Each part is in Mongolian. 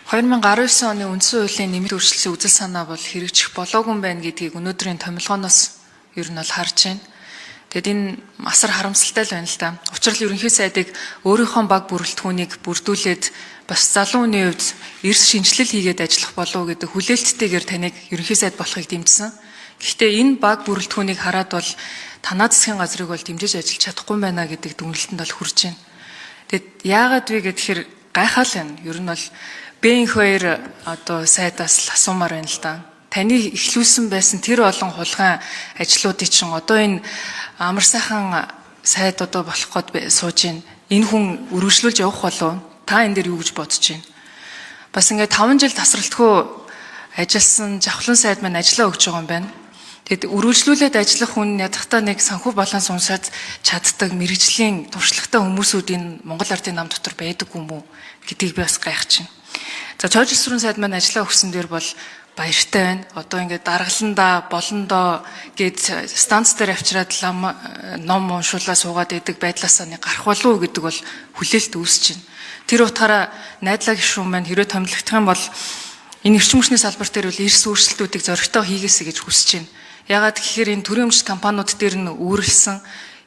2019 оны үндсэн хуулийн нэмэлт өөрчлөлтийн үзэл санаа бол хэрэгжих болоогүй юм байна гэдгийг өнөөдрийн томилгооноос ер нь бол харж байна. Тэгэд энэ асар харамсалтай л байна л да. Учир нь ерөнхий сайдыг өөрийнхөө баг бүрэлдэхүүнийг бүрдүүлээд бас залуу хүний хувьд эрс шинжилэл хийгээд ажиллах болов уу гэдэг хүлээлттэйгээр таныг ерөнхий сайд болохыг дэмжсэн. Гэхдээ энэ баг бүрэлдэхүүнийг хараад бол танаа засгийн газрыг бол дэмжиж ажиллаж чадахгүй байна гэдэг дүгнэлтэнд бол хүрж байна. Тэгэд яагаад вэ гэхээр гайхал байна. Ер нь бол Б2 одоо сайдаас л асуумаар байна л да. Таны эхлүүлсэн байсан тэр олон хулгайн ажлуудыг чинь одоо энэ амар сайхан сайд одоо болох гээд сууж байна. Энэ хүн үргэлжлүүлж явах болов та энэ дээр юу гэж бодож байна? Бас ингээд 5 жил тасралтгүй ажилласан жавхлан сайд маань ажиллаа өгч байгаа юм байна. Тэгэд үргэлжлүүлээд ажиллах хүн ядахтаа нэг санхүү баланс уншаад чаддаг мэрэгжлийн туршлагатай хүмүүсүүд энэ Монгол Ардын нам дотор байдаг юм уу гэдгийг би бас гайхаж байна. За чойжлсрын сайд маань ажиллаа өгсөн дээр бол баяртай байна. Одоо ингээд даргаландаа болондоо гээд станц дээр авчираад ном уншуулаа суугаад идэг байдлаасаа нэг гарах болов уу гэдэг бол хүлээлт үүсэж байна. Тэр утгаараа найдлаа гишүүн маань хэрвээ томилогдох юм бол энэ эрчим хүчний салбар дээр бол эрс өөрчлөлтүүдийг зоригтой хийгээсэй гэж хүсэж байна. Ягаад гэхээр энэ төрийн өмчт компаниуд дээр нь үүрэлсэн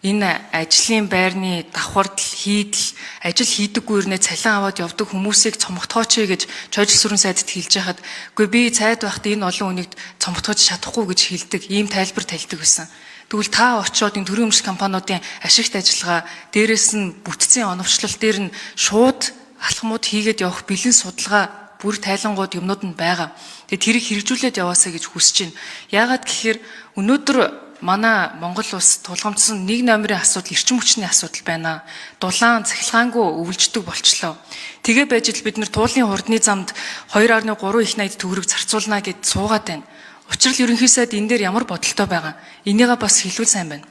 энэ ажлын байрны давхардл, хийдэл, ажил хийдэггүй ирнэ цалин аваад явдаг хүмүүсийг цомогтгооч гэж чойжлсрын сайдд хэлж байхад үгүй би цайд байхад энэ олон хүнийг цомогтгож чадахгүй гэж хэлдэг, ийм тайлбар тальдаг байсан. Тэгвэл та очиод энэ төрийн өмчт компаниудын ашигт ажиллагаа дээрээс нь бүтцийн оновчлол дээр нь шууд алхмууд хийгээд явах бэлэн судалгаа бүр тайлангууд юмнууд нь байгаа. Тэгээд тэрийг хэрэгжүүлээд яваасаа гэж хүсэж байна. Яагаад гэхээр өнөөдөр манай Монгол улс тулгамдсан нэг номерын асуудал эрчим хүчний асуудал байна. Дулаан цахилгаангүй өвлждөг болчлоо. Тэгээ байж л бид нэр туулын хурдны замд 2.3 их найд төгрөг зарцуулна гэд суугаад байна. Учир нь ерөнхий сайд энэ дээр ямар бодолтой байгаа? Энийгээ бас хэлвэл сайн байна.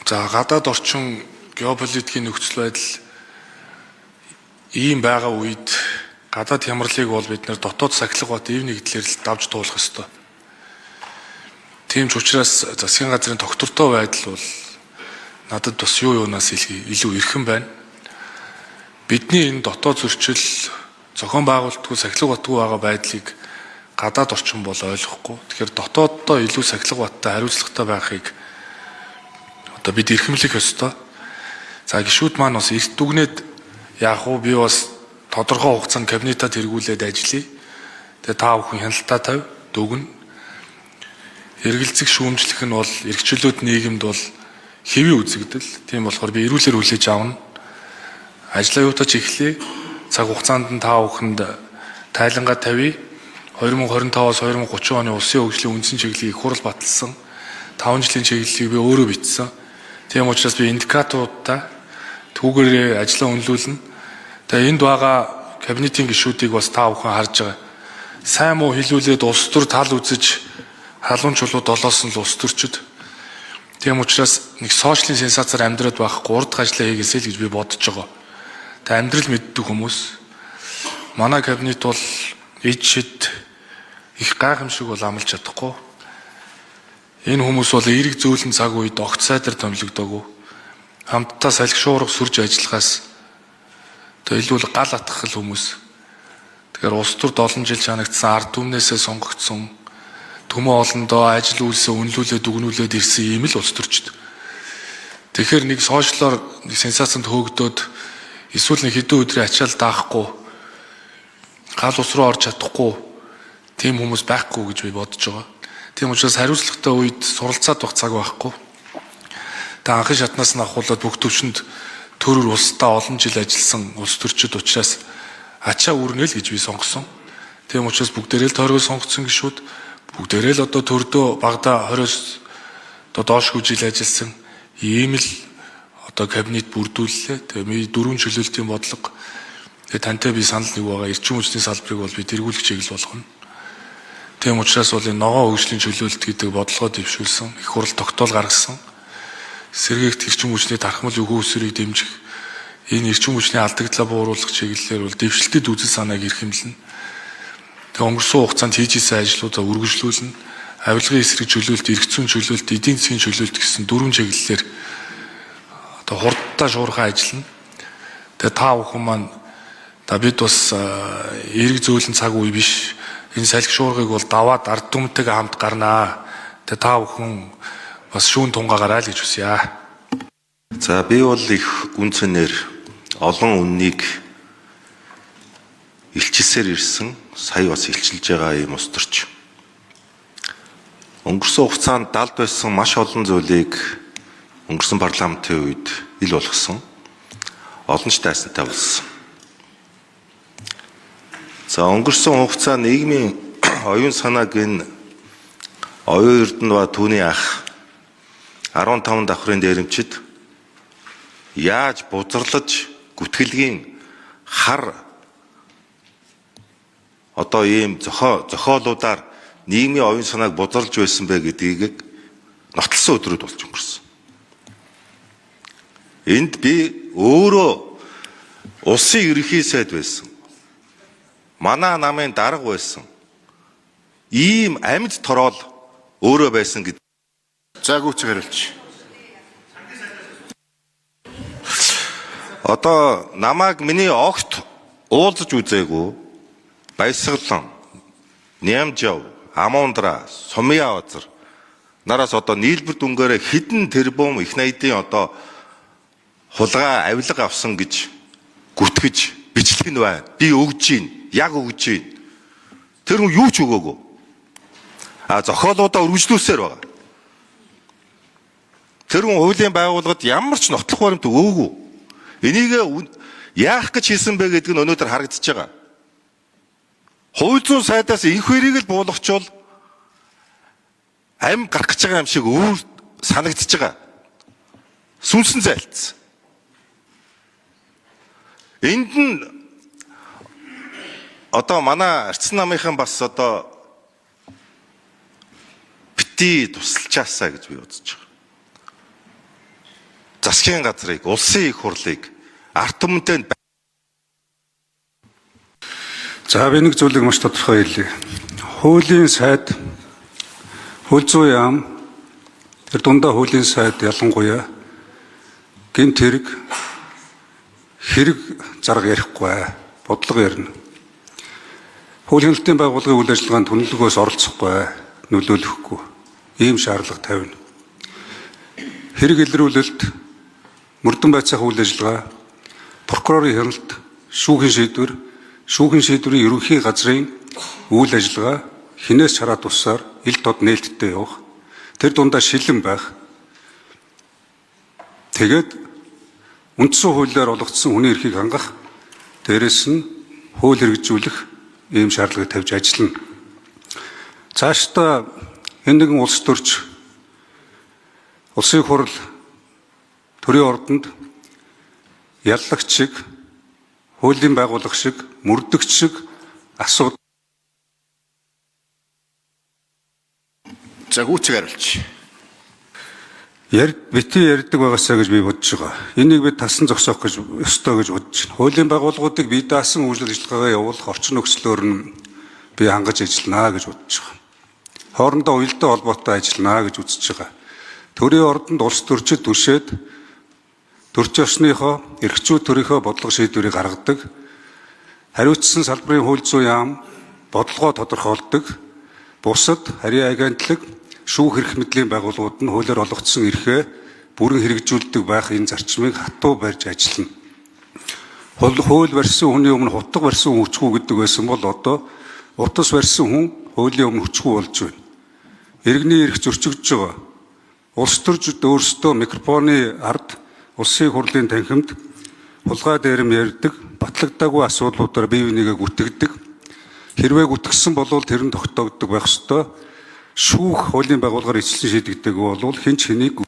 За гадаад орчин геополитикийн нөхцөл байдал ийм байгаа үед гадаад хямралыг бол бид нэр дотоод сахилга бат ив нэгдлэр л давж туулах ёстой. Тийм ч учраас засгийн газрын тогтвортой байдал бол надад бас юу юунаас илүү эрхэм байна. Бидний энэ дотоод зөрчил зохион байгуулалтгүй сахилга батгүй байгаа байдлыг гадаад орчин бол ойлгохгүй. Тэгэхээр дотооддоо илүү сахилга баттай хариуцлагатай байхыг одоо бид эрхэмлэх ёстой. За гишүүд маань бас эрт дүгнээд яах вэ? Би бас тодорхой хугацаанд кабинетад хэрэгүүлээд ажиллая. Тэгээ та бүхэн хяналтаа тавь, дүгнэ. Эргэлзэх шүүмжлэх нь бол эрхчлөөт нийгэмд бол хэвийн үзэгдэл. Тийм болохоор би эрүүлэр хүлээж авна. Ажлаа юутаа ч эхлэе. Цаг хугацаанд нь та бүхэнд тайлангаа тавья. 2025-аас 2030 оны улсын хөгжлийн үндсэн чиглэлийг их хурл баталсан. 5 жилийн чиглэлийг би өөрөө бичсэн. Тийм учраас би индикаторуудтай түүгээр ажлаа үнэлүүлнэ. Тэгээ энд байгаа кабинетийн гишүүдийг бас та бүхэн харж байгаа. Сайн муу хэлүүлээд улс төр тал үзэж халуун чулуу долоос нь л улс төрчид. Тийм учраас нэг сошиалын сенсацаар амьдраад байхгүй урд ажлаа хийгээсэй л гэж би бодож байгаа. Тэ амьдрал мэддэг хүмүүс. Манай кабинет бол ичид их гайхамшиг бол амлаж чадахгүй. Энэ хүмүүс бол эерэг зөөлөн цаг үед огт сайдар томилогдоогүй. Хамтдаа салхишуурга сүрж ажиллахаас илүү гал атгах хүмүүс. Тэгэхээр улс төрд олон жил чанагдсан ард түмнээсээ сонгогдсон төмөө олондоо ажил үйлсээ үнэлүүлээд дүгнүүлээд ирсэн ийм л улс төрчд. Тэгэхээр нэг сошиалоор нэг сенсацанд хөөгдөөд эсвэл нэг хэдэн өдрийн ачаал даахгүй гал ус руу орж чадахгүй тийм хүмүүс байхгүй гэж би бодож байгаа. Тийм учраас хариуцлагатай үед суралцаад байх цаг байхгүй. Та анхны шатнаас нь ахуулаад бүх төвшөнд төрөр улсдаа олон жил ажилласан улс төрчид учраас ачаа үрнэл гэж би сонгосон. Тийм учраас бүгдээрээ л тойргоо сонгоцсон гişүүд бүгдээрээ л одоо төрдөө багада 20-с одоо доош жил ажилласан ийм л одоо кабинет бүрдүүллээ. Тэгээ ми 4 чөлөөлтийн бодлого тэгээ тантай би санал нэг байгаа эрчим хүчний салбарыг бол би тэргүүлэх чиглэл болгоно. Тийм учраас бол энэ ногоон хөгжлийн чөлөөлт гэдэг бодлогоо дэвшүүлсэн, их хурл тогтоол гаргасан. Сэргээгт эрчим хүчний тархамал өгөө өсвөрийг дэмжих энэ эрчим хүчний алдагдлаа бууруулах чиглэлээр бол дэвшилтэд үзэл санааг эрхэмлэнэ. Өнгөрсөн хугацаанд хийж исэн ажлуудаа үргэлжлүүлнэ. Авилгын эсрэг чөлөөлт, эргэцүүн чөлөөлт, эдийн засгийн чөлөөлт гэсэн 4 чиглэлээр одоо хурдтай шуурхай ажиллана. Тэгээ та бүхэн маань Бид бас эерэг зөөлөн цаг үе биш. Энэ салхи шуургыг бол даваад ард түмэнтэйгээ хамт гарнаа. Та бүхэн бас шүүн тунгаагаарай л гэж хүсье. За би бол их үнцэнээр олон үннийг илчилсээр ирсэн, сая бас илчилж байгаа юм устөрч. Өнгөрсөн хугацаанд далд байсан маш олон зүйлийг өнгөрсөн парламентын үед ил болгосон. Олон ч дайсантай болсон. За өнгөрсөн хугацаанд нийгмийн оюун санааг энэ оюун эрдэнэ ба түүний ах 15 давхрын дээрэмчид яаж бузарлаж гүтгэлгийн хар ийм зохиолуудаар нийгмийн оюун санааг бузарлж байсан бэ гэдгийг нотолсон өдрүүд болж өнгөрсөн. Энд би өөрөө улсын ерөнхий сайд байсан. Манай намын дарга байсан. Ийм амьд тороол өөрөө байсан гэдэг. За гүйцэг хариулж. Намайг миний огт уулзаж үзээгүй Баясгалан, Нямжав, Амундра, Сумья Озар нараас нийлбэр дүнгээрээ хэдэн тэрбум их найдын хулгай авилга авсан гэж гүтгэж бичлэг нь байна. Би өгж гин, яг өгж гин. Тэр хүн юу ч өгөөгүй. Зохиолуудаа үргэлжлүүлсээр байгаа. Тэр хүн хуулийн байгууллагад ямар ч нотлох баримт өгөөгүй. Энийг яах гэж хийсэн бэ гэдг нь өнөөдөр харагдаж байгаа. Хууль зүйн сайдаас инх хэрийг л буулгачвал амь гарах гэж байгаа юм шиг өөр санагдаж байгаа. Сүнсэн зайлцсан. Энд нь манай арчсан намынхан бас бити тусалчаасаа гэж би үзэж байгаа. Засгийн газрыг, улсын их хурлыг ард түмэнтэй би нэг зүйлийг маш тодорхой хэлье. Хуулийн сайд, хууль зүйн яам, тэр дундаа хуулийн сайд ялангуяа гэмт хэрэг зарга ярихгүй, бодлого ярина. Хуулийн хяналтын байгууллагын үйл ажиллагаанд хүнлэгөөс оролцохгүй, нөлөөлөхгүй. Ийм шаардлага тавина. Хэрэг илрүүлэлт, мөрдөн байцаах үйл ажиллагаа, прокурорын хяналт, шүүхийн шийдвэрийн ерөнхий газрын үйл ажиллагаа хинээс чараа тусаар ил тод нээлттэй явах. Тэр дундаа шилэн байх. Тэгээд үндсэн хуулиар олгогдсон хүний эрхийг хангах, дээрэс нь хууль хэрэгжүүлэх ийм шаардлагыг тавьж ажиллана. Цаашдаа энэ нэгэн улс төрч улсын хурал төрийн ордонд яллагч шиг, хуулийн байгууллага шиг, мөрдөгч шиг асуудал. За гүйцэг хариулж. Бити ярьдаг байгаасаа гэж би бодож байгаа. Энийг бид тасан зогсоох гэж ёстой гэж бодож байна. Хуулийн байгууллагуудыг бие даасан үйл ажиллагаагаа явуулах орчин нөхцлөөр нь би хангаж ажиллана гэж бодож байгаа. Хоорондоо уялдаа холбоотой ажиллана гэж үзэж байгаа. Төрийн ордонд улс төрчид түшээд төрч ёсныхоо эрхчүүд төрийнхөө бодлого шийдвэрийг гаргадаг. Хариуцсан салбарын хууль зүйн яам бодлогоо тодорхойлдог. Бусад харийн агентлаг, шүүх эрх мэдлийн байгууллагууд нь хуулиар олгогдсон эрхээ бүрэн хэрэгжүүлдэг байх энэ зарчмыг хатуу барьж ажиллана. Хууль барьсан хүний өмнө хутга барьсан хүн хүчгүй гэдэг байсан бол утас барьсан хүн хуулийн өмнө хүчгүй болж байна. Иргэний эрх зөрчигдөж байгаа. Улс төрчид өөрсдөө микрофоны ард улсын хурлын танхимд хулгай дээрэм ярьдаг, батлагдаагүй асуудлуудаар бие бинийгээ гүтгдэг. Хэрвээ гүтгсэн бол тэр нь тогтоогддог байх ёстой. Шүүх хуулийн байгууллагаар эцэлэн шийдэгдэг бол хэн ч хэнийг